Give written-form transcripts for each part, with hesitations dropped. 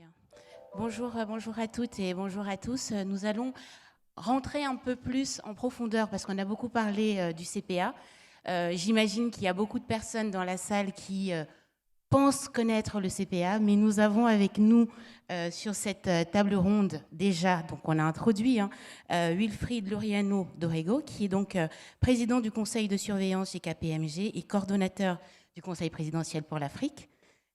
Bien. Bonjour à toutes et bonjour à tous. Nous allons rentrer un peu plus en profondeur parce qu'on a beaucoup parlé du CPA. J'imagine qu'il y a beaucoup de personnes dans la salle qui pensent connaître le CPA, mais nous avons avec nous sur cette table ronde déjà, donc on a introduit Wilfried Loriano Dorrego, qui est donc président du conseil de surveillance chez KPMG et coordonnateur du conseil présidentiel pour l'Afrique.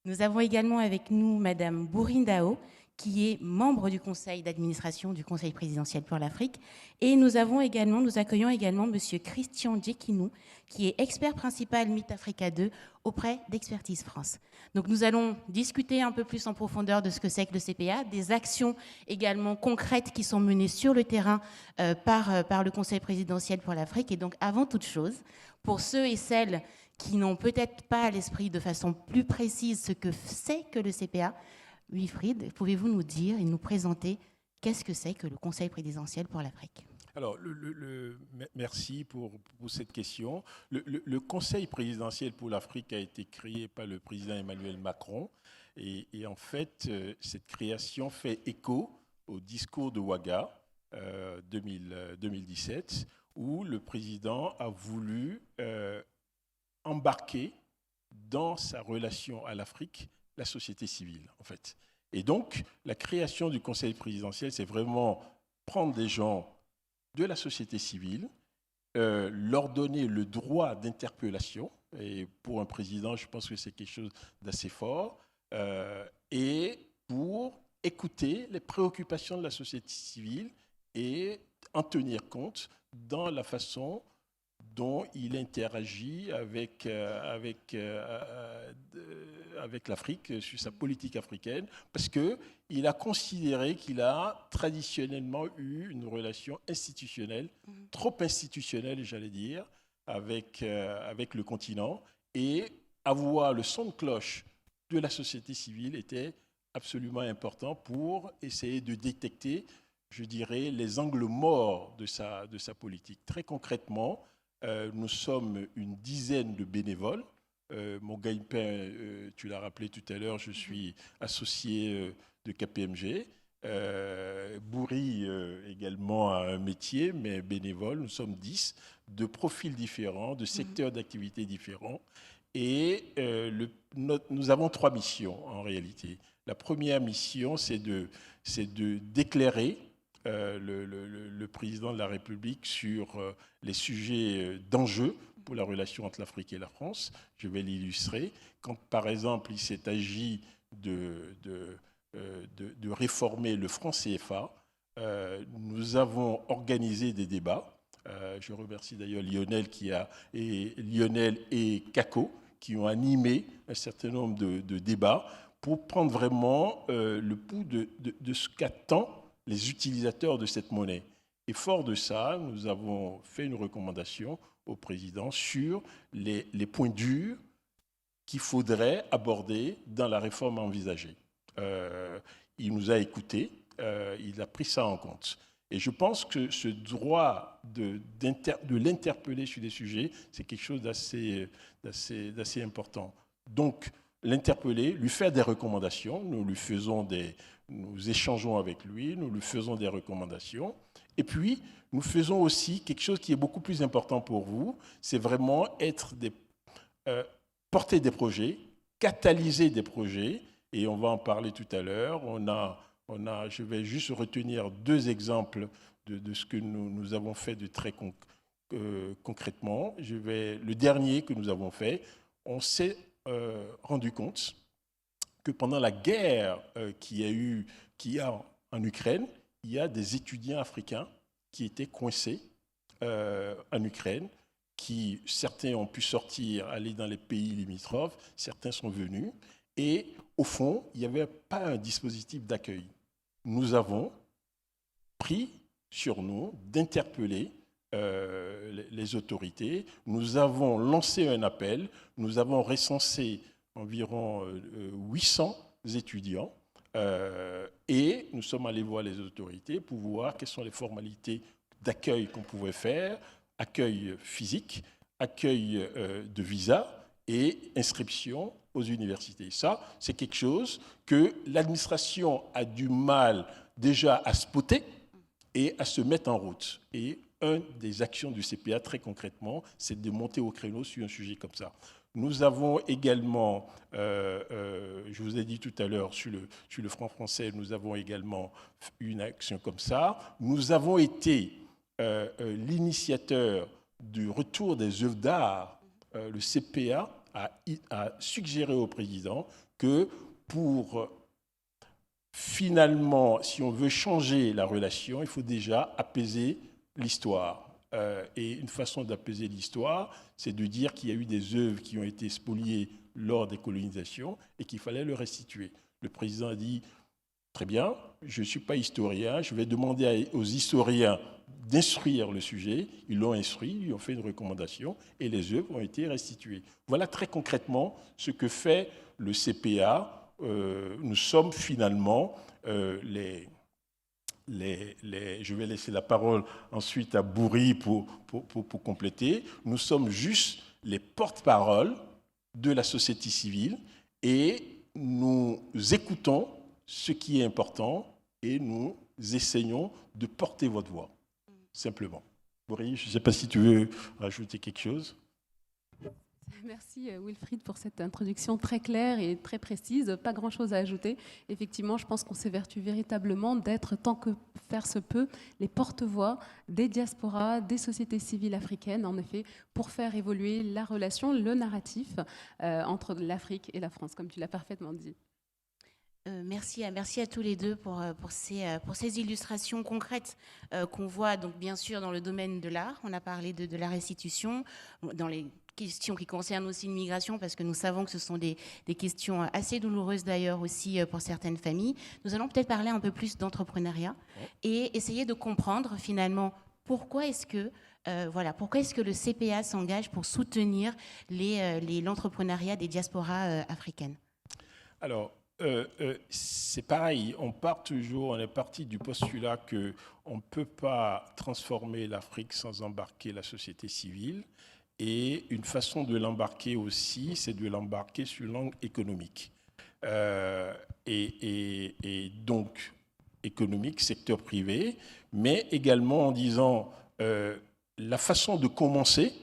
Nous avons également avec nous Madame Bourindao, qui est membre du conseil d'administration du Conseil présidentiel pour l'Afrique. Et nous accueillons également Monsieur Christian Djekinou, qui est expert principal Meet Africa 2 auprès d'Expertise France. Donc nous allons discuter un peu plus en profondeur de ce que c'est que le CPA, des actions également concrètes qui sont menées sur le terrain par le Conseil présidentiel pour l'Afrique. Et donc avant toute chose, pour ceux et celles qui n'ont peut-être pas à l'esprit de façon plus précise ce que c'est que le CPA, Wilfried, pouvez-vous nous dire et nous présenter qu'est-ce que c'est que le Conseil présidentiel pour l'Afrique ? Alors, merci pour cette question. Le Conseil présidentiel pour l'Afrique a été créé par le président Emmanuel Macron. Et en fait, cette création fait écho au discours de Ouaga 2017, où le président a voulu embarquer dans sa relation à l'Afrique la société civile, en fait. Et donc, la création du Conseil présidentiel, c'est vraiment prendre des gens de la société civile, leur donner le droit d'interpellation, et pour un président, je pense que c'est quelque chose d'assez fort, et pour écouter les préoccupations de la société civile et en tenir compte dans la façon dont il interagit avec l'Afrique, sur sa politique africaine, parce qu'il a considéré qu'il a traditionnellement eu une relation institutionnelle, trop institutionnelle, j'allais dire, avec le continent, et avoir le son de cloche de la société civile était absolument important pour essayer de détecter, je dirais, les angles morts de sa politique. Très concrètement, nous sommes une dizaine de bénévoles. Mon gagne-pain, tu l'as rappelé tout à l'heure, je suis associé de KPMG. Bourri également a un métier, mais bénévole. Nous sommes 10, de profils différents, de secteurs d'activité différents. Et nous avons 3 missions en réalité. La première mission, c'est d'éclairer le président de la République sur les sujets d'enjeu pour la relation entre l'Afrique et la France. Je vais l'illustrer. Quand, par exemple, il s'est agi de réformer le franc CFA, nous avons organisé des débats. Je remercie d'ailleurs Lionel et Kako qui ont animé un certain nombre de débats pour prendre vraiment le pouls de ce qu'attendent les utilisateurs de cette monnaie. Et fort de ça, nous avons fait une recommandation au président sur les points durs qu'il faudrait aborder dans la réforme envisagée. Il nous a écoutés, il a pris ça en compte. Et je pense que ce droit de l'interpeller sur des sujets, c'est quelque chose d'assez important. Donc, l'interpeller, lui faire des recommandations, nous échangeons avec lui, nous lui faisons des recommandations. Et puis, nous faisons aussi quelque chose qui est beaucoup plus important pour vous, c'est vraiment porter des projets, catalyser des projets, et on va en parler tout à l'heure. Je vais juste retenir 2 exemples de ce que nous avons fait de très concrètement. Le dernier que nous avons fait, on s'est rendu compte que pendant la guerre qu'il y a en Ukraine, il y a des étudiants africains qui étaient coincés en Ukraine, certains ont pu sortir, aller dans les pays limitrophes, certains sont venus, et au fond, il n'y avait pas un dispositif d'accueil. Nous avons pris sur nous d'interpeller les autorités. Nous avons lancé un appel. Nous avons recensé environ 800 étudiants et nous sommes allés voir les autorités pour voir quelles sont les formalités d'accueil qu'on pouvait faire, accueil physique, accueil de visa et inscription aux universités. Ça, c'est quelque chose que l'administration a du mal déjà à spotter et à se mettre en route. Et une des actions du CPA, très concrètement, c'est de monter au créneau sur un sujet comme ça. Nous avons également, je vous ai dit tout à l'heure, sur le franc français, nous avons également une action comme ça. Nous avons été l'initiateur du retour des œuvres d'art. Le CPA a suggéré au président que pour finalement, si on veut changer la relation, il faut déjà apaiser l'histoire. Et une façon d'apaiser l'histoire, c'est de dire qu'il y a eu des œuvres qui ont été spoliées lors des colonisations et qu'il fallait le restituer. Le président a dit, très bien, je ne suis pas historien, je vais demander aux historiens d'instruire le sujet. Ils l'ont instruit, ils ont fait une recommandation et les œuvres ont été restituées. Voilà très concrètement ce que fait le CPA. Nous sommes finalement je vais laisser la parole ensuite à Bourri pour compléter. Nous sommes juste les porte-paroles de la société civile et nous écoutons ce qui est important et nous essayons de porter votre voix, simplement. Bourri, je ne sais pas si tu veux rajouter quelque chose. Merci Wilfried pour cette introduction très claire et très précise. Pas grand-chose à ajouter. Effectivement, je pense qu'on s'évertue véritablement d'être, tant que faire se peut, les porte-voix des diasporas, des sociétés civiles africaines, en effet, pour faire évoluer la relation, le narratif entre l'Afrique et la France, comme tu l'as parfaitement dit. Merci à tous les deux pour ces illustrations concrètes qu'on voit donc bien sûr dans le domaine de l'art. On a parlé de la restitution, dans les questions qui concernent aussi l'immigration, parce que nous savons que ce sont des questions assez douloureuses d'ailleurs aussi pour certaines familles. Nous allons peut-être parler un peu plus d'entrepreneuriat et essayer de comprendre finalement pourquoi est-ce que le CPA s'engage pour soutenir l'entrepreneuriat des diasporas africaines. Alors, c'est pareil, on est parti du postulat qu'on ne peut pas transformer l'Afrique sans embarquer la société civile. Et une façon de l'embarquer aussi, c'est de l'embarquer sur l'angle économique. Et donc, économique, secteur privé, mais également en disant la façon de commencer,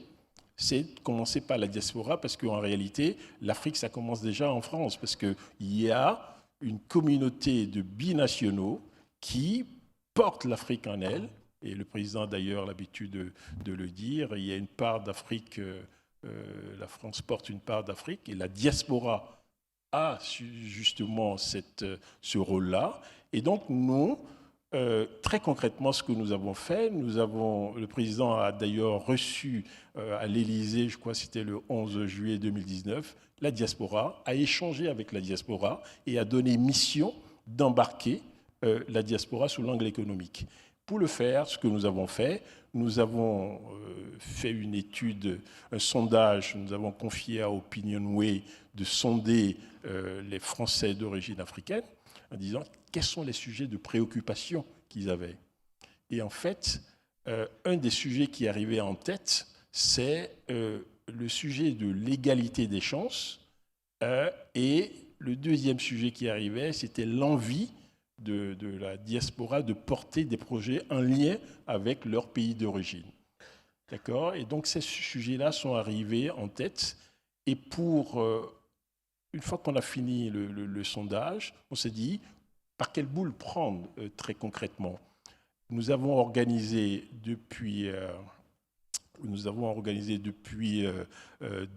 c'est de commencer par la diaspora, parce qu'en réalité, l'Afrique, ça commence déjà en France, parce qu'il y a une communauté de binationaux qui portent l'Afrique en elle. Et le président, d'ailleurs, a l'habitude de le dire, il y a une part d'Afrique, la France porte une part d'Afrique, et la diaspora a justement ce rôle-là. Et donc, nous, très concrètement, ce que nous avons fait, le président a d'ailleurs reçu à l'Élysée, je crois que c'était le 11 juillet 2019, la diaspora, a échangé avec la diaspora et a donné mission d'embarquer la diaspora sous l'angle économique. Pour le faire, ce que nous avons fait une étude, un sondage, nous avons confié à Opinionway de sonder les Français d'origine africaine en disant quels sont les sujets de préoccupation qu'ils avaient. Et en fait, un des sujets qui arrivait en tête, c'est le sujet de l'égalité des chances. Et le deuxième sujet qui arrivait, c'était l'envie de la diaspora de porter des projets en lien avec leur pays d'origine. D'accord ? Et donc, ces sujets-là sont arrivés en tête. Et une fois qu'on a fini le sondage, on s'est dit, par quelle boule prendre très concrètement ? Nous avons organisé depuis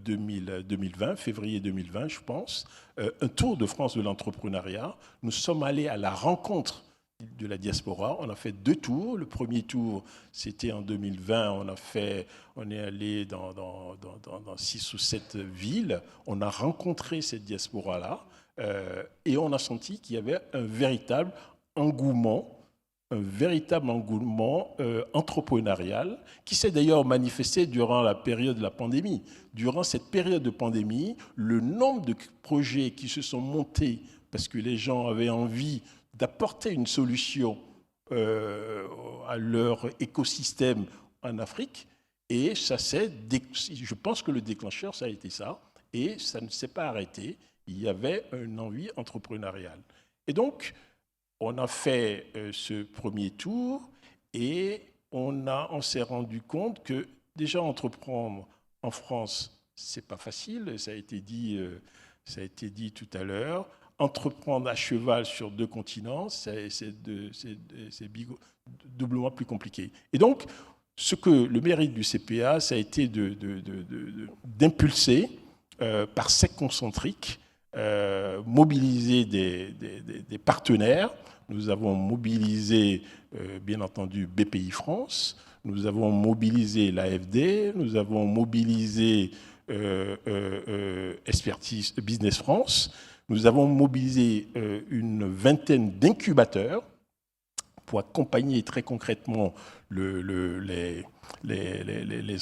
2020, février 2020, je pense, un tour de France de l'entrepreneuriat. Nous sommes allés à la rencontre de la diaspora. On a fait 2 tours. Le premier tour, c'était en 2020. On est allé dans 6 ou 7 villes. On a rencontré cette diaspora-là et on a senti qu'il y avait un véritable engouement entrepreneurial qui s'est d'ailleurs manifesté durant la période de la pandémie. Durant cette période de pandémie, le nombre de projets qui se sont montés parce que les gens avaient envie d'apporter une solution à leur écosystème en Afrique, et je pense que le déclencheur, ça a été ça. et ça ne s'est pas arrêté. Il y avait une envie entrepreneuriale. Et donc, on a fait ce premier tour et on s'est rendu compte que déjà entreprendre en France, c'est pas facile, ça a été dit tout à l'heure. Entreprendre à cheval sur 2 continents, c'est doublement plus compliqué. Et donc, le mérite du CPA, ça a été d'impulser par secte concentrique, mobiliser des partenaires. Nous avons mobilisé, bien entendu, BPI France, nous avons mobilisé l'AFD, nous avons mobilisé Expertise Business France, nous avons mobilisé une vingtaine d'incubateurs pour accompagner très concrètement les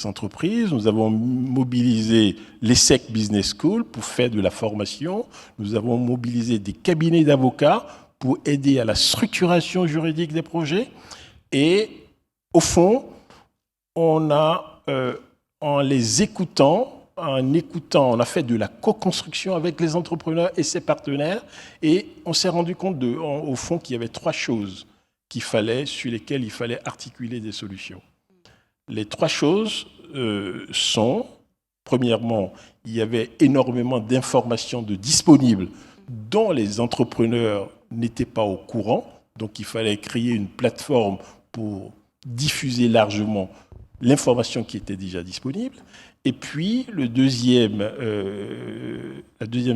entreprises. Nous avons mobilisé l'ESSEC Business School pour faire de la formation. Nous avons mobilisé des cabinets d'avocats pour aider à la structuration juridique des projets. Et au fond, on a, en les écoutant, on a fait de la co-construction avec les entrepreneurs et ses partenaires. Et on s'est rendu compte, au fond, qu'il y avait 3 choses sur lesquelles il fallait articuler des solutions. Les 3 choses sont, premièrement, il y avait énormément d'informations disponibles dont les entrepreneurs n'étaient pas au courant. Donc, il fallait créer une plateforme pour diffuser largement l'information qui était déjà disponible. Et puis, la deuxième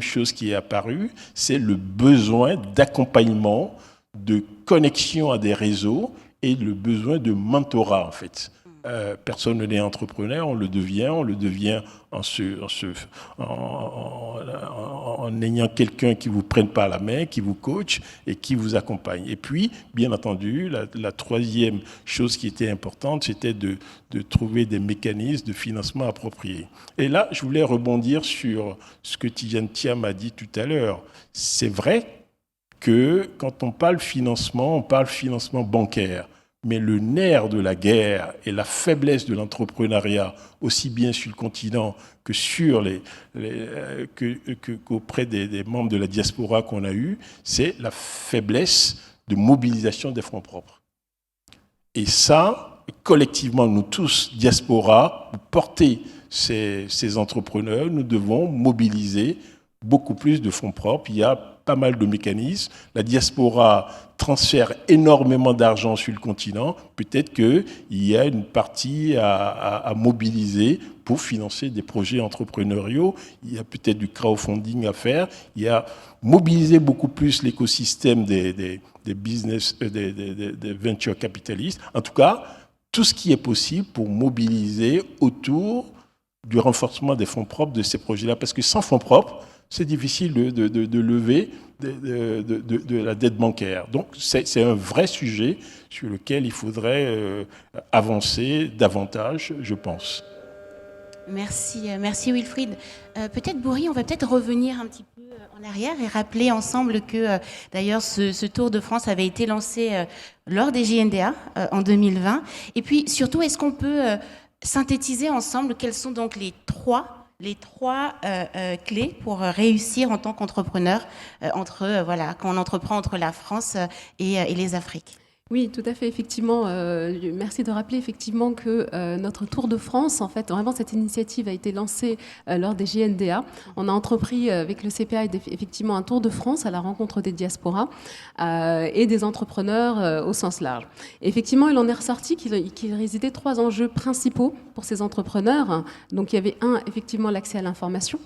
chose qui est apparue, c'est le besoin d'accompagnement, de connexion à des réseaux et le besoin de mentorat, en fait. Personne n'est entrepreneur, on le devient en ayant quelqu'un qui vous prenne par la main, qui vous coach et qui vous accompagne. Et puis, bien entendu, la troisième chose qui était importante, c'était de trouver des mécanismes de financement appropriés. Et là, je voulais rebondir sur ce que Tidjane Thiam a dit tout à l'heure. C'est vrai que quand on parle financement bancaire. Mais le nerf de la guerre et la faiblesse de l'entrepreneuriat, aussi bien sur le continent que qu'auprès des membres de la diaspora qu'on a eus, c'est la faiblesse de mobilisation des fonds propres. Et ça, collectivement, nous tous, diaspora, pour porter ces entrepreneurs, nous devons mobiliser beaucoup plus de fonds propres. Il y a pas mal de mécanismes. La diaspora transfère énormément d'argent sur le continent. Peut-être qu'il y a une partie à mobiliser pour financer des projets entrepreneuriaux. Il y a peut-être du crowdfunding à faire. Il y a mobiliser beaucoup plus l'écosystème des business, des venture capitalistes. En tout cas, tout ce qui est possible pour mobiliser autour du renforcement des fonds propres de ces projets-là. Parce que sans fonds propres, c'est difficile de lever de la dette bancaire. Donc, c'est un vrai sujet sur lequel il faudrait avancer davantage, je pense. Merci Wilfried. Peut-être, Bourri, on va peut-être revenir un petit peu en arrière et rappeler ensemble que, d'ailleurs, ce Tour de France avait été lancé lors des JNDA en 2020. Et puis, surtout, est-ce qu'on peut synthétiser ensemble quels sont donc les trois clés pour réussir en tant qu'entrepreneur quand on entreprend entre la France et les Afriques? Oui, tout à fait, effectivement. Merci de rappeler effectivement que notre Tour de France, en fait, vraiment cette initiative a été lancée lors des JNDA. On a entrepris avec le CPA effectivement un Tour de France à la rencontre des diasporas et des entrepreneurs au sens large. Et effectivement, il en est ressorti qu'il résidait 3 enjeux principaux pour ces entrepreneurs. Donc, il y avait effectivement l'accès à l'information.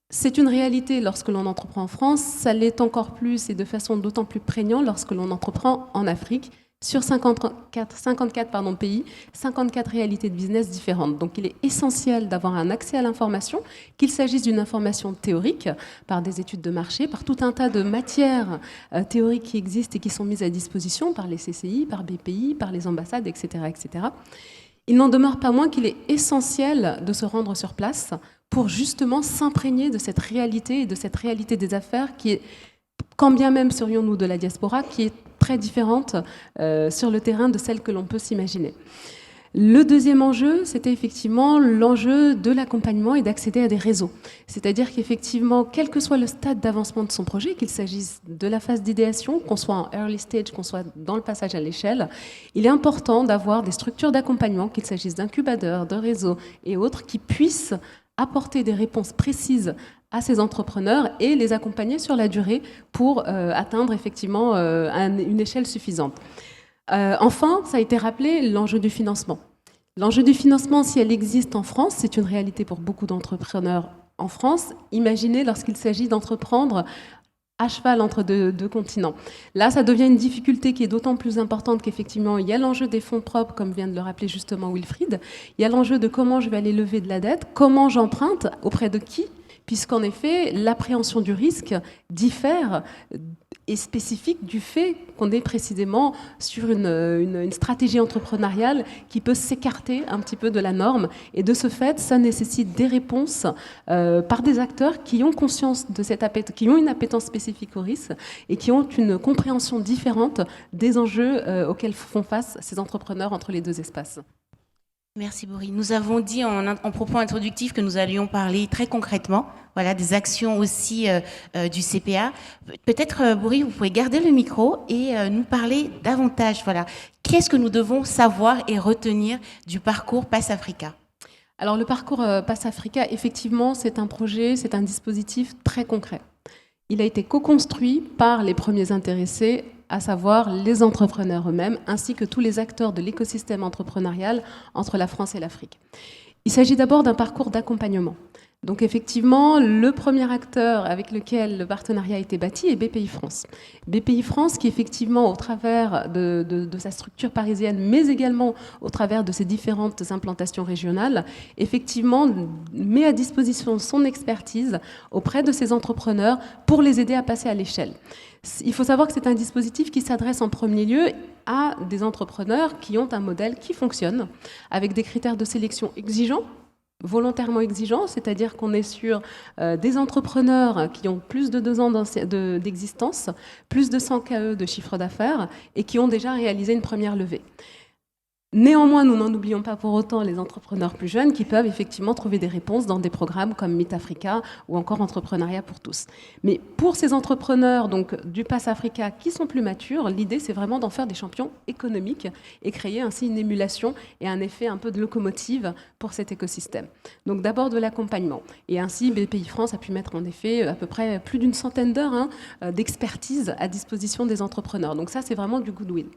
C'est une réalité lorsque l'on entreprend en France, ça l'est encore plus et de façon d'autant plus prégnante lorsque l'on entreprend en Afrique. Sur 54 pays, 54 réalités de business différentes. Donc il est essentiel d'avoir un accès à l'information, qu'il s'agisse d'une information théorique, par des études de marché, par tout un tas de matières théoriques qui existent et qui sont mises à disposition par les CCI, par BPI, par les ambassades, etc. etc. Il n'en demeure pas moins qu'il est essentiel de se rendre sur place pour justement s'imprégner de cette réalité et de cette réalité des affaires qui est, quand bien même serions-nous de la diaspora, qui est très différente sur le terrain de celle que l'on peut s'imaginer. Le deuxième enjeu, c'était effectivement l'enjeu de l'accompagnement et d'accéder à des réseaux. C'est-à-dire qu'effectivement, quel que soit le stade d'avancement de son projet, qu'il s'agisse de la phase d'idéation, qu'on soit en early stage, qu'on soit dans le passage à l'échelle, il est important d'avoir des structures d'accompagnement, qu'il s'agisse d'incubateurs, de réseaux et autres, qui puissent apporter des réponses précises à ces entrepreneurs et les accompagner sur la durée pour atteindre effectivement une échelle suffisante. Enfin, ça a été rappelé, l'enjeu du financement. L'enjeu du financement, si elle existe en France, c'est une réalité pour beaucoup d'entrepreneurs en France. Imaginez lorsqu'il s'agit d'entreprendre à cheval entre deux continents. Là, ça devient une difficulté qui est d'autant plus importante qu'effectivement, il y a l'enjeu des fonds propres, comme vient de le rappeler justement Wilfried. Il y a l'enjeu de comment je vais aller lever de la dette, comment j'emprunte, auprès de qui, puisqu'en effet, l'appréhension du risque diffère et spécifique du fait qu'on est précisément sur une stratégie entrepreneuriale qui peut s'écarter un petit peu de la norme. Et de ce fait, ça nécessite des réponses par des acteurs qui ont conscience de cette qui ont une appétence spécifique au risque et qui ont une compréhension différente des enjeux auxquels font face ces entrepreneurs entre les deux espaces. Merci Bouri. Nous avons dit en propos introductif que nous allions parler très concrètement, voilà, des actions aussi du CPA. Peut-être Bouri, vous pouvez garder le micro et nous parler davantage. Voilà, qu'est-ce que nous devons savoir et retenir du parcours Pass Africa ? Alors le parcours Pass Africa, effectivement, c'est un projet, c'est un dispositif très concret. Il a été co-construit par les premiers intéressés, à savoir les entrepreneurs eux-mêmes, ainsi que tous les acteurs de l'écosystème entrepreneurial entre la France et l'Afrique. Il s'agit d'abord d'un parcours d'accompagnement. Donc effectivement, le premier acteur avec lequel le partenariat a été bâti est BPI France. BPI France qui effectivement, au travers de sa structure parisienne, mais également au travers de ses différentes implantations régionales, effectivement met à disposition son expertise auprès de ces entrepreneurs pour les aider à passer à l'échelle. Il faut savoir que c'est un dispositif qui s'adresse en premier lieu à des entrepreneurs qui ont un modèle qui fonctionne, avec des critères de sélection exigeants, volontairement exigeants, c'est-à-dire qu'on est sur des entrepreneurs qui ont plus de 2 ans d'existence, plus de 100 KE de chiffre d'affaires et qui ont déjà réalisé une première levée. Néanmoins, nous n'en oublions pas pour autant les entrepreneurs plus jeunes qui peuvent effectivement trouver des réponses dans des programmes comme Meet Africa ou encore Entrepreneuriat pour tous. Mais pour ces entrepreneurs donc, du Pass Africa qui sont plus matures, l'idée c'est vraiment d'en faire des champions économiques et créer ainsi une émulation et un effet un peu de locomotive pour cet écosystème. Donc d'abord de l'accompagnement. Et ainsi, BPI France a pu mettre en effet à peu près plus d'une centaine d'heures d'expertise à disposition des entrepreneurs. Donc ça, c'est vraiment du goodwill.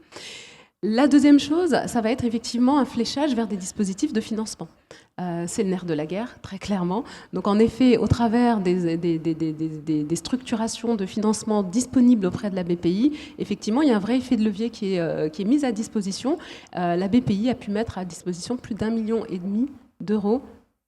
La deuxième chose, ça va être effectivement un fléchage vers des dispositifs de financement. C'est le nerf de la guerre, très clairement. Donc en effet, au travers des structurations de financement disponibles auprès de la BPI, effectivement, il y a un vrai effet de levier qui est mis à disposition. La BPI a pu mettre à disposition plus d'1,5 million d'euros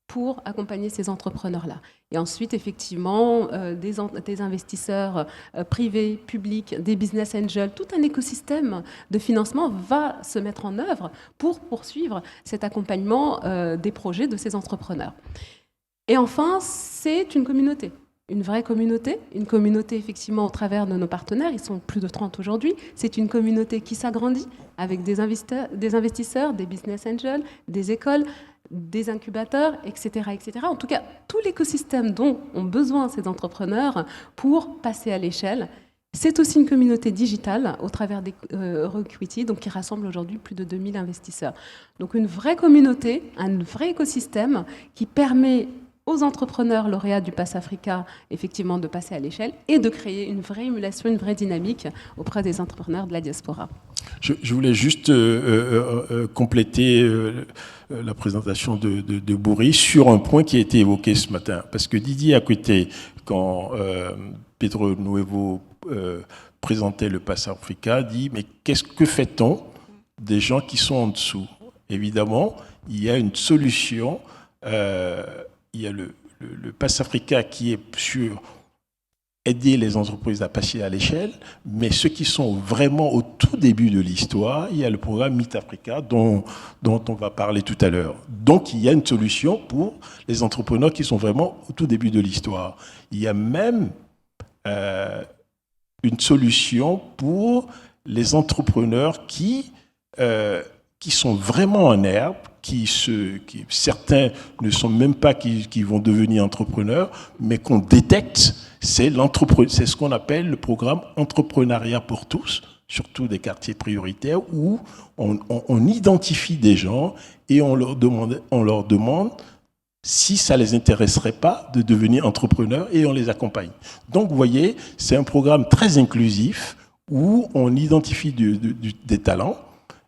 pour accompagner ces entrepreneurs-là. Et ensuite, effectivement, des investisseurs privés, publics, des business angels, tout un écosystème de financement va se mettre en œuvre pour poursuivre cet accompagnement des projets de ces entrepreneurs. Et enfin, c'est une communauté. Une vraie communauté, une communauté effectivement au travers de nos partenaires, ils sont plus de 30 aujourd'hui, c'est une communauté qui s'agrandit avec des investisseurs, des business angels, des écoles, des incubateurs, etc., etc. En tout cas, tout l'écosystème dont ont besoin ces entrepreneurs pour passer à l'échelle. C'est aussi une communauté digitale au travers des Euroequity, donc qui rassemble aujourd'hui plus de 2000 investisseurs. Donc une vraie communauté, un vrai écosystème qui permet aux entrepreneurs lauréats du Pass Africa, effectivement, de passer à l'échelle et de créer une vraie émulation, une vraie dynamique auprès des entrepreneurs de la diaspora. Je voulais juste compléter la présentation de Bouri sur un point qui a été évoqué ce matin. Parce que Didier à côté, quand Pedro Nuevo présentait le Pass Africa, dit « Mais que fait-on des gens qui sont en dessous ?» Évidemment, il y a une solution. Il y a le Pass Africa qui est sur aider les entreprises à passer à l'échelle, mais ceux qui sont vraiment au tout début de l'histoire, il y a le programme Meet Africa dont on va parler tout à l'heure. Donc, il y a une solution pour les entrepreneurs qui sont vraiment au tout début de l'histoire. Il y a même une solution pour les entrepreneurs qui qui sont vraiment en herbe, certains ne sont même pas qui vont devenir entrepreneurs, mais qu'on détecte, c'est ce qu'on appelle le programme Entrepreneuriat pour tous, surtout des quartiers prioritaires, où on identifie des gens et on leur demande si ça ne les intéresserait pas de devenir entrepreneurs et on les accompagne. Donc, vous voyez, c'est un programme très inclusif où on identifie des talents.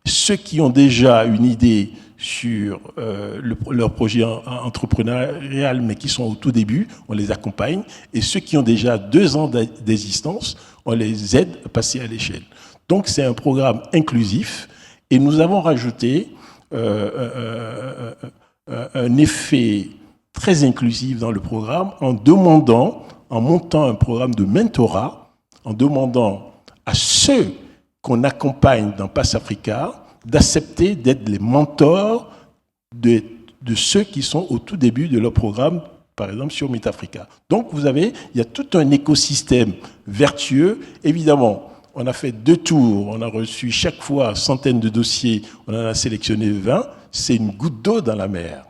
Ceux qui ont déjà une idée sur leur projet entrepreneurial, mais qui sont au tout début, on les accompagne. Et ceux qui ont déjà 2 ans d'existence, on les aide à passer à l'échelle. Donc, c'est un programme inclusif. Et nous avons rajouté un effet très inclusif dans le programme en montant un programme de mentorat, en demandant à ceux qu'on accompagne dans Pass Africa d'accepter d'être les mentors de ceux qui sont au tout début de leur programme, par exemple sur Meet Africa. Donc, il y a tout un écosystème vertueux. Évidemment, on a fait 2 tours, on a reçu chaque fois centaines de dossiers, on en a sélectionné 20. C'est une goutte d'eau dans la mer.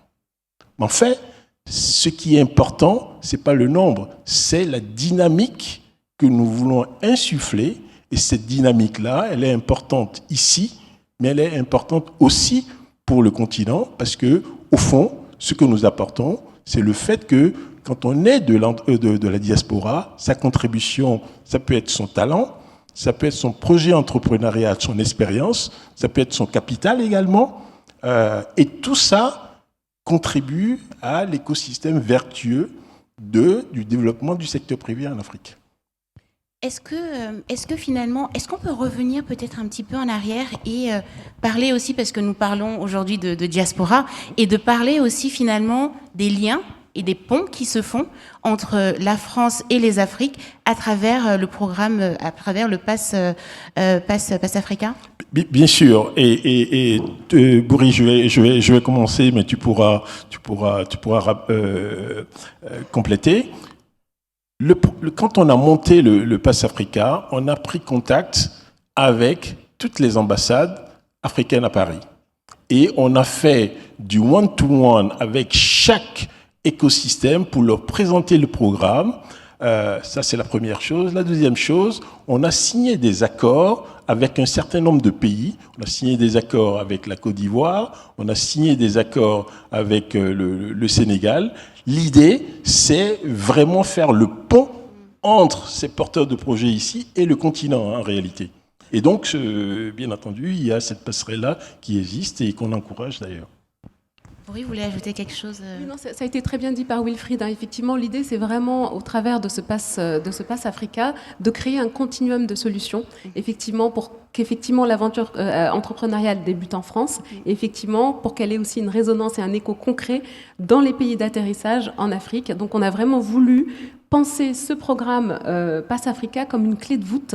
Mais en fait, ce qui est important, ce n'est pas le nombre, c'est la dynamique que nous voulons insuffler. Et cette dynamique-là, elle est importante ici, mais elle est importante aussi pour le continent, parce que, au fond, ce que nous apportons, c'est le fait que, quand on est de la diaspora, sa contribution, ça peut être son talent, ça peut être son projet entrepreneurial, son expérience, ça peut être son capital également, et tout ça contribue à l'écosystème vertueux du développement du secteur privé en Afrique. Est-ce que finalement, est-ce qu'on peut revenir peut-être un petit peu en arrière et parler aussi, parce que nous parlons aujourd'hui de diaspora, et de parler aussi finalement des liens et des ponts qui se font entre la France et les Afriques à travers le programme, à travers le Pass Africa? Bien sûr. Et Bouri, je vais commencer, mais tu pourras compléter. Quand on a monté le Pass Africa, on a pris contact avec toutes les ambassades africaines à Paris. Et on a fait du one-to-one avec chaque écosystème pour leur présenter le programme. Ça, c'est la première chose. La deuxième chose, on a signé des accords avec un certain nombre de pays. On a signé des accords avec la Côte d'Ivoire, on a signé des accords avec le Sénégal. L'idée, c'est vraiment faire le pont entre ces porteurs de projets ici et le continent, en réalité. Et donc, bien entendu, il y a cette passerelle-là qui existe et qu'on encourage d'ailleurs. Oui, vous voulez ajouter quelque chose? Oui, non, ça a été très bien dit par Wilfried. Effectivement, l'idée, c'est vraiment, au travers de ce Pass Africa, de créer un continuum de solutions, effectivement, pour qu'effectivement l'aventure entrepreneuriale débute en France, et effectivement, pour qu'elle ait aussi une résonance et un écho concret dans les pays d'atterrissage en Afrique. Donc, on a vraiment voulu penser ce programme Pass Africa comme une clé de voûte,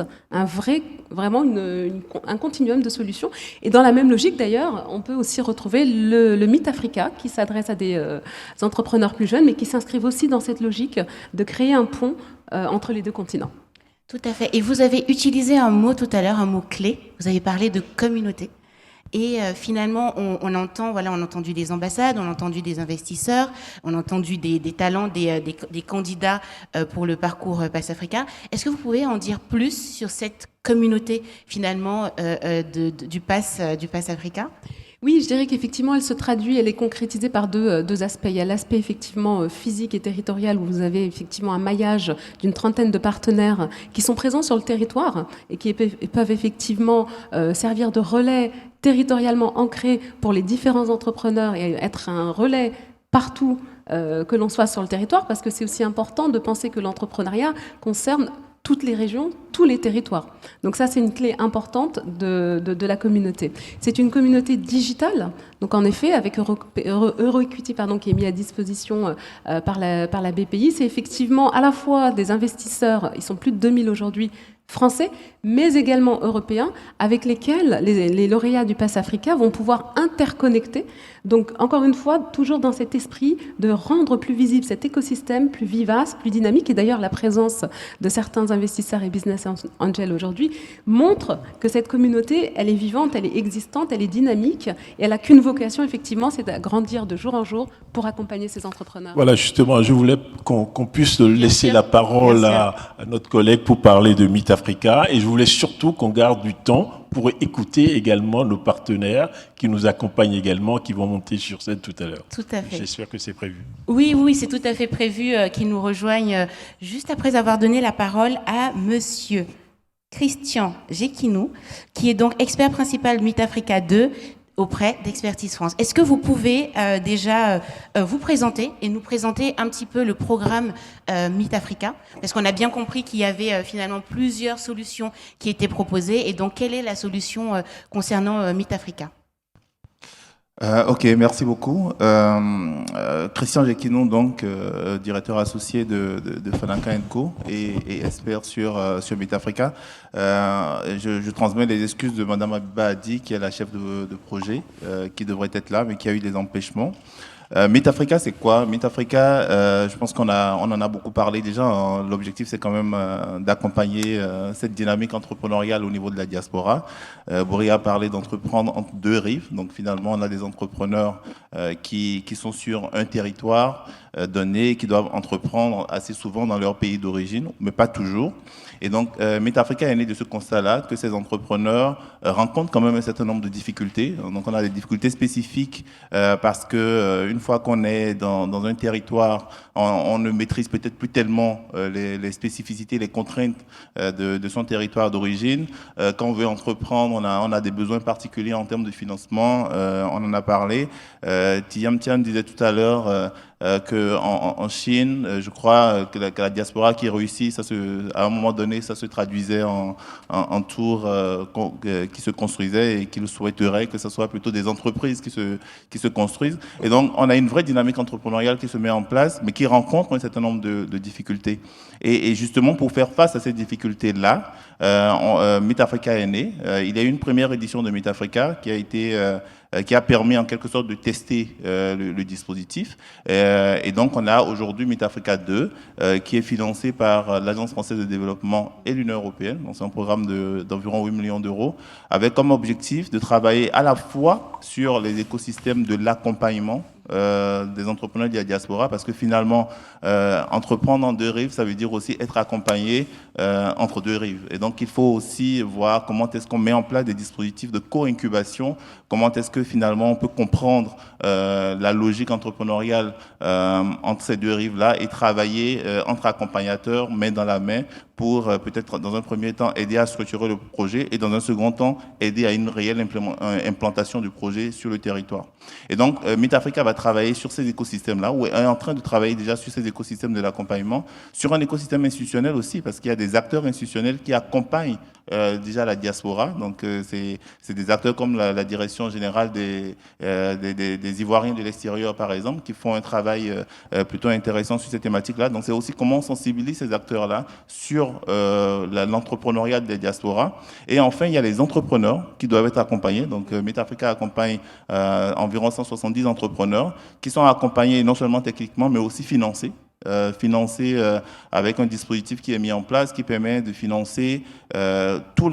vraiment un continuum de solutions. Et dans la même logique, d'ailleurs, on peut aussi retrouver le Meet Africa, qui s'adresse à des entrepreneurs plus jeunes, mais qui s'inscrivent aussi dans cette logique de créer un pont entre les 2 continents. Tout à fait. Et vous avez utilisé un mot tout à l'heure, un mot clé. Vous avez parlé de communauté. Et finalement, on a entendu des ambassades, on a entendu des investisseurs, on a entendu des talents, des candidats pour le parcours Pass Africa. Est-ce que vous pouvez en dire plus sur cette communauté finalement du Pass Africa? Oui, je dirais qu'effectivement, elle se traduit, elle est concrétisée par deux aspects. Il y a l'aspect effectivement physique et territorial, où vous avez effectivement un maillage d'une trentaine de partenaires qui sont présents sur le territoire et qui peuvent effectivement servir de relais territorialement ancré pour les différents entrepreneurs et être un relais partout que l'on soit sur le territoire, parce que c'est aussi important de penser que l'entrepreneuriat concerne toutes les régions, tous les territoires. Donc ça, c'est une clé importante de la communauté. C'est une communauté digitale, donc en effet, avec EuroEquity, qui est mis à disposition par la BPI, c'est effectivement à la fois des investisseurs, ils sont plus de 2000 aujourd'hui, français, mais également européens, avec lesquels les lauréats du Pass Africa vont pouvoir interconnecter. Donc, encore une fois, toujours dans cet esprit de rendre plus visible cet écosystème, plus vivace, plus dynamique. Et d'ailleurs, la présence de certains investisseurs et business angels aujourd'hui montre que cette communauté, elle est vivante, elle est existante, elle est dynamique, et elle n'a qu'une vocation, effectivement, c'est d'agrandir de jour en jour pour accompagner ces entrepreneurs. Voilà, justement, je voulais qu'on puisse laisser la parole à notre collègue pour parler de Meet Africa, et je voulais surtout qu'on garde du temps pour écouter également nos partenaires qui nous accompagnent également, qui vont monter sur scène tout à l'heure. Tout à fait. J'espère que c'est prévu. Oui, c'est tout à fait prévu qu'ils nous rejoignent juste après avoir donné la parole à monsieur Christian Géquinou, qui est donc expert principal Meet Africa 2 auprès d'Expertise France. Est-ce que vous pouvez déjà vous présenter et nous présenter un petit peu le programme Meet Africa? Parce qu'on a bien compris qu'il y avait finalement plusieurs solutions qui étaient proposées. Et donc, quelle est la solution concernant Meet Africa? Ok, merci beaucoup. Christian Géquinou, donc directeur associé de Fanaka & Co et expert sur Meet Africa. Je transmets les excuses de Madame Abiba Adi, qui est la chef de projet, qui devrait être là, mais qui a eu des empêchements. Meet Africa, c'est quoi? Meet Africa, je pense on en a beaucoup parlé déjà. Hein. L'objectif, c'est quand même d'accompagner cette dynamique entrepreneuriale au niveau de la diaspora. Bouri a parlé d'entreprendre entre deux rives. Donc finalement, on a des entrepreneurs qui sont sur un territoire donné, qui doivent entreprendre assez souvent dans leur pays d'origine, mais pas toujours. Et donc, Meet Africa est né de ce constat-là, que ces entrepreneurs rencontrent quand même un certain nombre de difficultés. Donc, on a des difficultés spécifiques parce que une fois qu'on est dans un territoire, on ne maîtrise peut-être plus tellement les spécificités, les contraintes de son territoire d'origine. Quand on veut entreprendre, on a des besoins particuliers en termes de financement. On en a parlé. Thiam disait tout à l'heure qu'en Chine, je crois que la diaspora qui réussit, à un moment donné, ça se traduisait en tours qui se construisaient et qu'il souhaiterait que ce soit plutôt des entreprises qui se construisent. Et donc, on a une vraie dynamique entrepreneuriale qui se met en place, mais qui rencontre un certain nombre de difficultés. Et justement, pour faire face à ces difficultés-là, Meet Africa est né. Il y a eu une première édition de Meet Africa qui a permis en quelque sorte de tester le dispositif. Et donc, on a aujourd'hui Meet Africa 2, qui est financé par l'Agence française de développement et l'Union européenne. Donc, c'est un programme d'environ 8 millions d'euros, avec comme objectif de travailler à la fois sur les écosystèmes de l'accompagnement des entrepreneurs de la diaspora, parce que finalement, entreprendre en deux rives, ça veut dire aussi être accompagné entre deux rives. Et donc, il faut aussi voir comment est-ce qu'on met en place des dispositifs de co-incubation, comment est-ce que finalement on peut comprendre la logique entrepreneuriale entre ces deux rives-là et travailler entre accompagnateurs, main dans la main, pour peut-être dans un premier temps aider à structurer le projet et dans un second temps aider à une réelle implantation du projet sur le territoire. Et donc, Meet Africa va travailler sur ces écosystèmes-là, ou est en train de travailler déjà sur ces écosystèmes de l'accompagnement, sur un écosystème institutionnel aussi, parce qu'il y a des acteurs institutionnels qui accompagnent déjà la diaspora. Donc, c'est des acteurs comme la direction générale des Ivoiriens de l'extérieur, par exemple, qui font un travail plutôt intéressant sur ces thématiques-là. Donc, c'est aussi comment on sensibilise ces acteurs-là sur l'entrepreneuriat des diasporas. Et enfin, il y a les entrepreneurs qui doivent être accompagnés. Donc, Meet Africa accompagne environ 170 entrepreneurs qui sont accompagnés non seulement techniquement, mais aussi financés. Avec un dispositif qui est mis en place qui permet de financer tous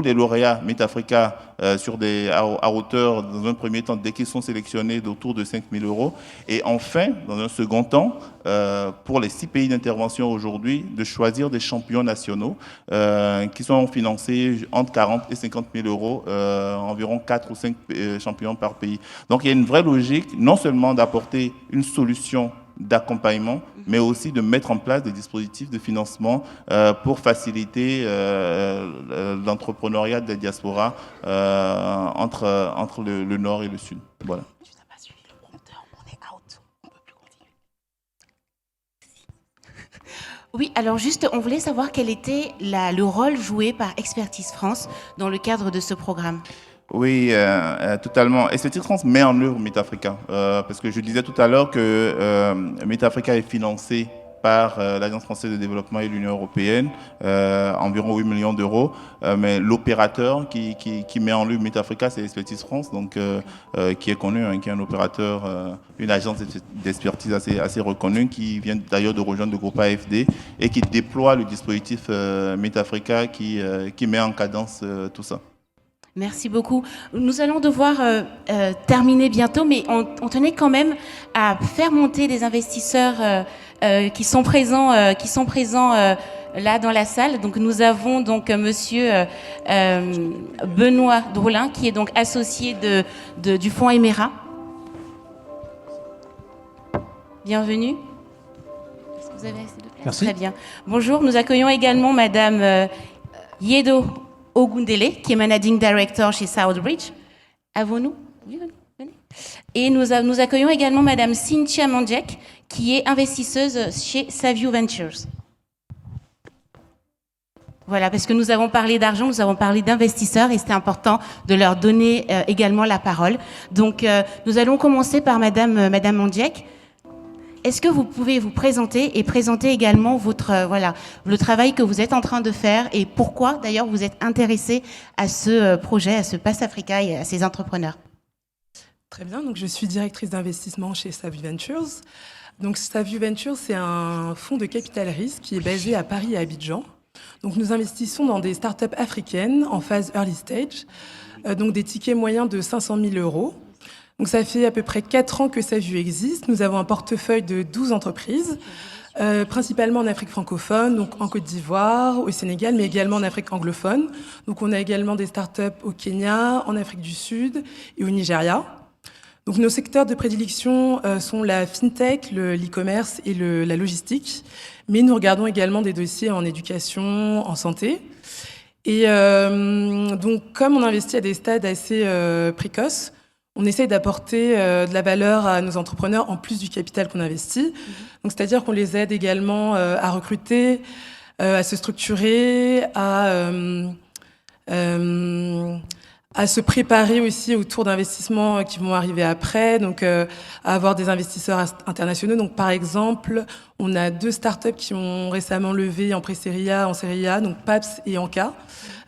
les lauréats Meet Africa à hauteur, dans un premier temps, dès qu'ils sont sélectionnés, d'autour de 5 000 euros. Et enfin, dans un second temps, pour les 6 pays d'intervention aujourd'hui, de choisir des champions nationaux qui sont financés entre 40 et 50 000 euros, environ 4 ou 5 champions par pays. Donc il y a une vraie logique, non seulement d'apporter une solution d'accompagnement, mais aussi de mettre en place des dispositifs de financement pour faciliter l'entrepreneuriat des diasporas entre le Nord et le Sud. Voilà. Tu n'as pas suivi le prompteur, on est out, on ne peut plus continuer. Oui, alors juste, on voulait savoir quel était le rôle joué par Expertise France dans le cadre de ce programme. Oui, totalement. Expertise France met en œuvre Meet Africa, parce que je disais tout à l'heure que Meet Africa est financé par l'Agence française de développement et l'Union européenne, environ 8 millions d'euros. Mais l'opérateur qui met en lieu Meet Africa, c'est Expertise France, donc, qui est connu, qui est un opérateur, une agence d'expertise assez reconnue, qui vient d'ailleurs de rejoindre le groupe AFD et qui déploie le dispositif Meet Africa qui met en cadence tout ça. Merci beaucoup. Nous allons devoir terminer bientôt, mais on tenait quand même à faire monter des investisseurs qui sont présents là dans la salle. Donc nous avons donc Monsieur Benoît Droulin, qui est donc associé du fonds Emera. Bienvenue. Est-ce que vous avez assez de place? Merci. Très bien. Bonjour. Nous accueillons également Madame Yedo Ogundele, qui est Managing Director chez Southbridge. Avons-nous? Oui, venez. Et nous accueillons également Madame Cynthia Mandjek, qui est investisseuse chez Savio Ventures. Voilà, parce que nous avons parlé d'argent, nous avons parlé d'investisseurs et c'était important de leur donner également la parole. Donc, nous allons commencer par Madame Mandjek. Est-ce que vous pouvez vous présenter et présenter également le travail que vous êtes en train de faire et pourquoi d'ailleurs vous êtes intéressé à ce projet, à ce Pass Africa et à ces entrepreneurs? Très bien, donc je suis directrice d'investissement chez Savio Ventures. Donc Savio Ventures, c'est un fonds de capital risque qui est basé à Paris et à Abidjan. Donc nous investissons dans des startups africaines en phase early stage, donc des tickets moyens de 500 000 euros. Donc ça fait à peu près 4 ans que Savio existe. Nous avons un portefeuille de 12 entreprises, principalement en Afrique francophone, donc en Côte d'Ivoire, au Sénégal, mais également en Afrique anglophone. Donc on a également des startups au Kenya, en Afrique du Sud et au Nigeria. Donc nos secteurs de prédilection sont la fintech, l'e-commerce et la logistique, mais nous regardons également des dossiers en éducation, en santé. Et donc comme on investit à des stades assez précoces, on essaye d'apporter de la valeur à nos entrepreneurs en plus du capital qu'on investit. Donc, c'est-à-dire qu'on les aide également à recruter, à se structurer, à se préparer aussi aux tours d'investissement qui vont arriver après, donc à avoir des investisseurs internationaux. Donc, par exemple, on a 2 startups qui ont récemment levé en pré-série A, en série A, donc PAPS et Anka,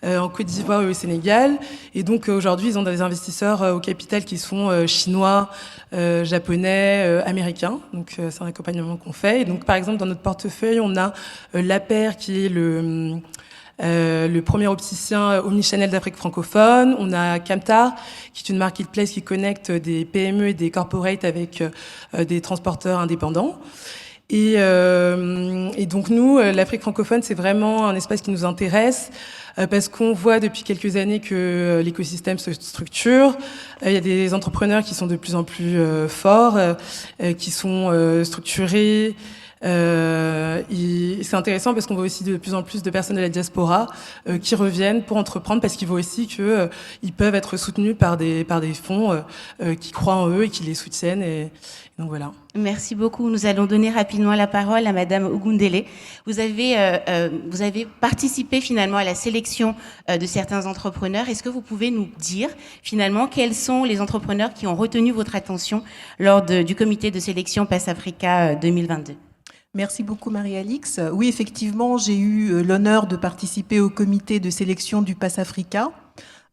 en Côte d'Ivoire et au Sénégal. Et donc aujourd'hui, ils ont des investisseurs au capital qui sont chinois, japonais, américains. Donc c'est un accompagnement qu'on fait. Et donc par exemple, dans notre portefeuille, on a l'APER qui est le premier opticien omnichannel d'Afrique francophone. On a Camtar, qui est une marketplace qui connecte des PME et des corporates avec des transporteurs indépendants. Et donc nous, l'Afrique francophone, c'est vraiment un espace qui nous intéresse parce qu'on voit depuis quelques années que l'écosystème se structure. Il y a des entrepreneurs qui sont de plus en plus forts, qui sont structurés. C'est intéressant parce qu'on voit aussi de plus en plus de personnes de la diaspora qui reviennent pour entreprendre parce qu'ils voient aussi que ils peuvent être soutenus par des fonds qui croient en eux et qui les soutiennent. Et donc voilà. Merci beaucoup. Nous allons donner rapidement la parole à Madame Ogundele. Vous avez participé finalement à la sélection de certains entrepreneurs. Est-ce que vous pouvez nous dire finalement quels sont les entrepreneurs qui ont retenu votre attention lors du comité de sélection Pass Africa 2022? Merci beaucoup Marie-Alix. Oui, effectivement, j'ai eu l'honneur de participer au comité de sélection du Pass Africa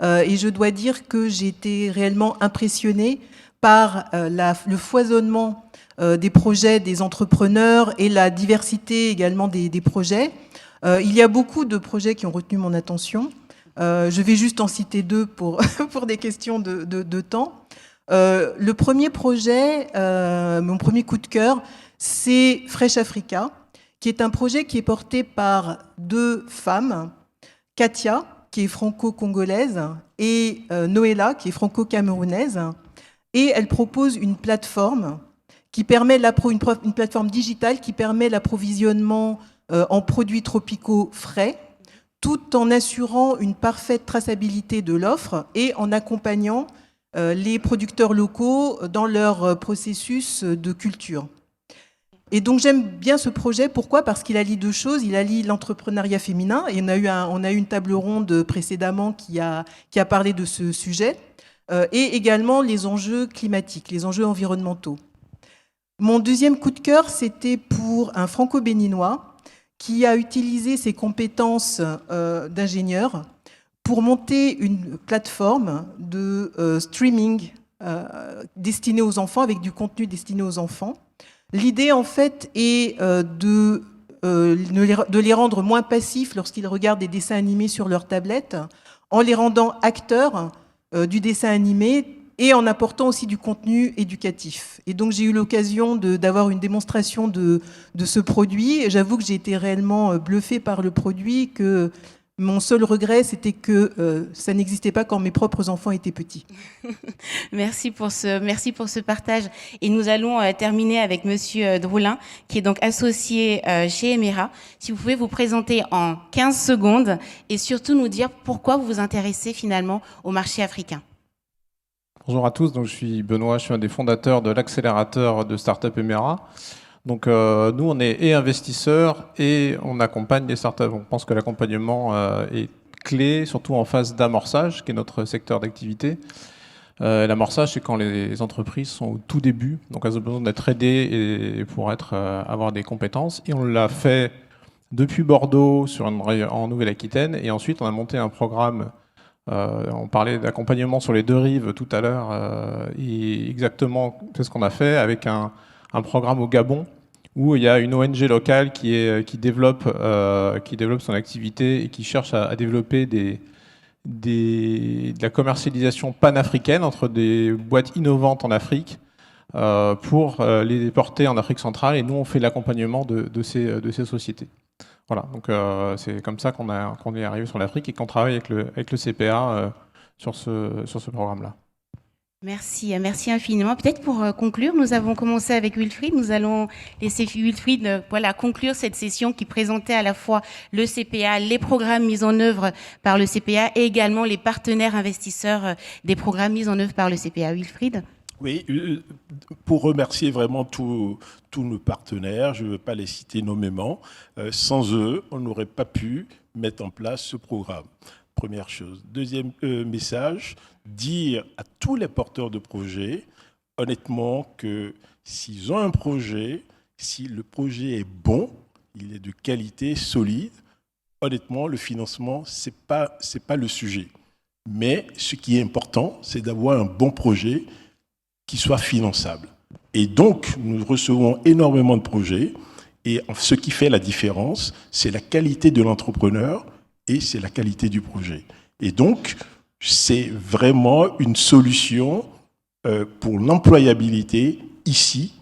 et je dois dire que j'ai été réellement impressionnée par le foisonnement des projets des entrepreneurs et la diversité également des projets. Il y a beaucoup de projets qui ont retenu mon attention. Je vais juste en citer 2 pour des questions de temps. Le premier projet, mon premier coup de cœur, c'est Fresh Africa, qui est un projet qui est porté par 2 femmes, Katia, qui est franco-congolaise, et Noëlla, qui est franco-camerounaise. Et elle propose une plateforme qui permet une plateforme digitale qui permet l'approvisionnement en produits tropicaux frais, tout en assurant une parfaite traçabilité de l'offre et en accompagnant les producteurs locaux dans leur processus de culture. Et donc j'aime bien ce projet. Pourquoi? Parce qu'il allie 2 choses. Il allie l'entrepreneuriat féminin, et on a eu une table ronde précédemment qui a parlé de ce sujet, et également les enjeux climatiques, les enjeux environnementaux. Mon deuxième coup de cœur, c'était pour un franco-béninois qui a utilisé ses compétences d'ingénieur pour monter une plateforme de streaming destinée aux enfants, avec du contenu destiné aux enfants. L'idée, en fait, est de les rendre moins passifs lorsqu'ils regardent des dessins animés sur leur tablette, en les rendant acteurs du dessin animé et en apportant aussi du contenu éducatif. Et donc j'ai eu l'occasion d'avoir une démonstration de ce produit. J'avoue que j'ai été réellement bluffée par le produit, que mon seul regret, c'était que ça n'existait pas quand mes propres enfants étaient petits. Merci pour ce partage. Et nous allons terminer avec Monsieur Droulin, qui est donc associé chez Emera. Si vous pouvez vous présenter en 15 secondes et surtout nous dire pourquoi vous vous intéressez finalement au marché africain. Bonjour à tous, donc je suis Benoît, je suis un des fondateurs de l'accélérateur de Startup Emera. Donc nous, on est et investisseurs et on accompagne des startups. On pense que l'accompagnement est clé, surtout en phase d'amorçage, qui est notre secteur d'activité. L'amorçage, c'est quand les entreprises sont au tout début, donc elles ont besoin d'être aidées et pour avoir des compétences. Et on l'a fait depuis Bordeaux en Nouvelle-Aquitaine, et ensuite on a monté un programme. On parlait d'accompagnement sur les deux rives tout à l'heure, et exactement c'est ce qu'on a fait avec un programme au Gabon où il y a une ONG locale qui développe son activité et qui cherche à développer de la commercialisation panafricaine entre des boîtes innovantes en Afrique pour les porter en Afrique centrale, et nous on fait l'accompagnement de ces sociétés. Voilà, donc c'est comme ça qu'on est arrivé sur l'Afrique et qu'on travaille avec le CPA sur ce programme-là. Merci infiniment. Peut-être pour conclure, nous avons commencé avec Wilfried. Nous allons laisser Wilfried conclure cette session qui présentait à la fois le CPA, les programmes mis en œuvre par le CPA et également les partenaires investisseurs des programmes mis en œuvre par le CPA. Wilfried ? Oui, pour remercier vraiment tous nos partenaires, je ne veux pas les citer nommément, sans eux, on n'aurait pas pu mettre en place ce programme. Première chose. Deuxième message, dire à tous les porteurs de projets, honnêtement, que s'ils ont un projet, si le projet est bon, il est de qualité, solide, honnêtement, le financement, c'est pas le sujet. Mais ce qui est important, c'est d'avoir un bon projet qui soit finançable. Et donc, nous recevons énormément de projets, et ce qui fait la différence, c'est la qualité de l'entrepreneur et c'est la qualité du projet. Et donc, c'est vraiment une solution pour l'employabilité ici,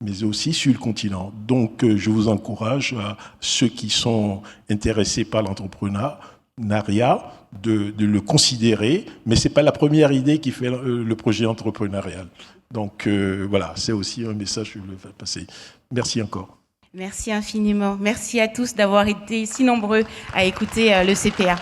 mais aussi sur le continent. Donc, je vous encourage, à ceux qui sont intéressés par l'entrepreneuriat, de le considérer, mais ce n'est pas la première idée qui fait le projet entrepreneurial. Donc voilà, c'est aussi un message que je voulais faire passer. Merci encore. Merci infiniment. Merci à tous d'avoir été si nombreux à écouter le CPA.